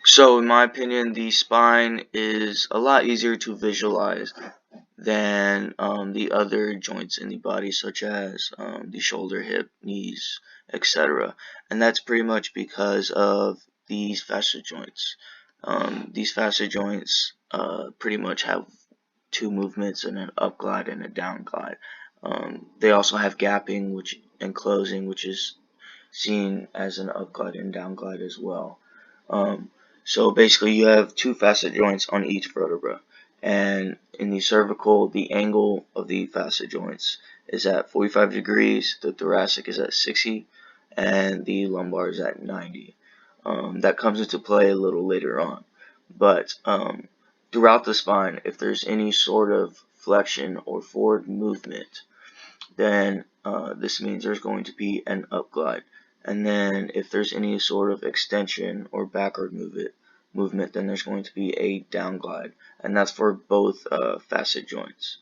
So in my opinion, the spine is a lot easier to visualize than the other joints in the body, such as the shoulder, hip, knees, etc. And that's pretty much because of these facet joints. These facet joints pretty much have two movements, and an up glide and a down glide. They also have gapping and closing, which is seen as an up glide and down glide as well. Um, so basically you have two facet joints on each vertebra, and in the cervical the angle of the facet joints is at 45 degrees, the thoracic is at 60, and the lumbar is at 90. That comes into play a little later on, but throughout the spine, if there's any sort of flexion or forward movement, then this means there's going to be an up glide. And then if there's any sort of extension or backward movement, then there's going to be a down glide. And that's for both facet joints.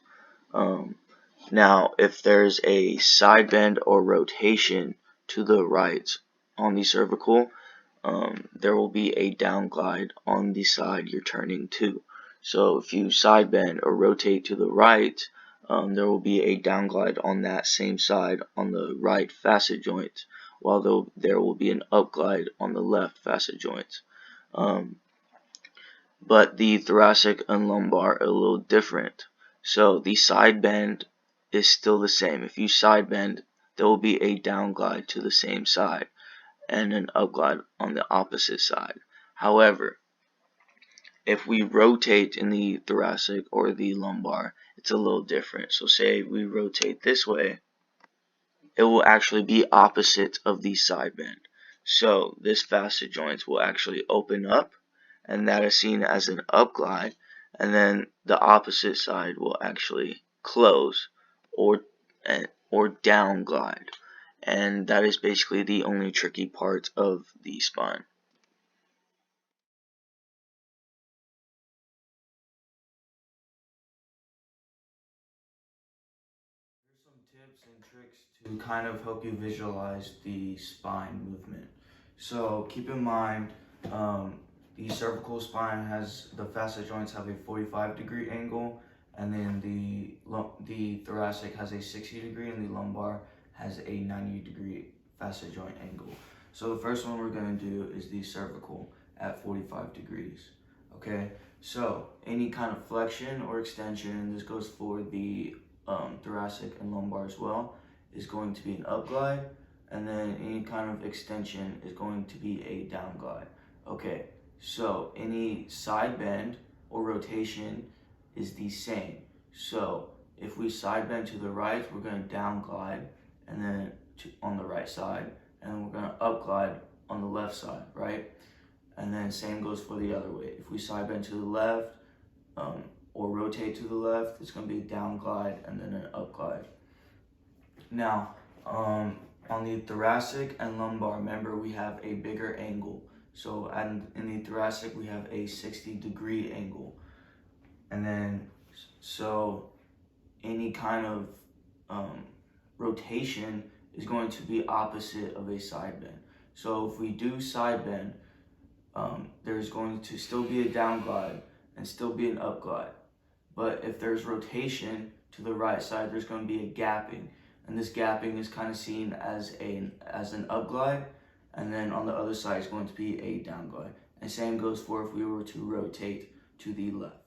Now, if there's a side bend or rotation to the right on the cervical, there will be a down glide on the side you're turning to. So if you side bend or rotate to the right, there will be a down glide on that same side on the right facet joint, while there will be an up glide on the left facet joint. But the thoracic and lumbar are a little different. So the side bend is still the same. If you side bend, there will be a down glide to the same side and an up glide on the opposite side. However, if we rotate in the thoracic or the lumbar, it's a little different. So say we rotate this way, it will actually be opposite of the side bend. So this facet joint will actually open up, and that is seen as an up glide, and then the opposite side will actually close or down glide. And that is basically the only tricky part of the spine. Here's some tips and tricks to kind of help you visualize the spine movement. So keep in mind, the cervical spine has, the facet joints have a 45-degree angle, and then the thoracic has a 60-degree, and the lumbar has a 90-degree facet joint angle. So the first one we're going to do is the cervical at 45 degrees. Okay, so any kind of flexion or extension, and this goes for the thoracic and lumbar as well, is going to be an up glide, and then any kind of extension is going to be a down glide. Okay, so any side bend or rotation is the same. So if we side bend to the right, we're going to down glide, and then on the right side, and we're going to up glide on the left side, right? And then same goes for the other way. If we side bend to the left, or rotate to the left, it's going to be a down glide and then an up glide. Now, on the thoracic and lumbar, remember we have a bigger angle. So in the thoracic, we have a 60-degree angle. And then, so any kind of rotation is going to be opposite of a side bend. So if we do side bend, there's going to still be a down glide and still be an up glide. But if there's rotation to the right side, there's going to be a gapping, and this gapping is kind of seen as an up glide, and then on the other side is going to be a down glide. And same goes for if we were to rotate to the left.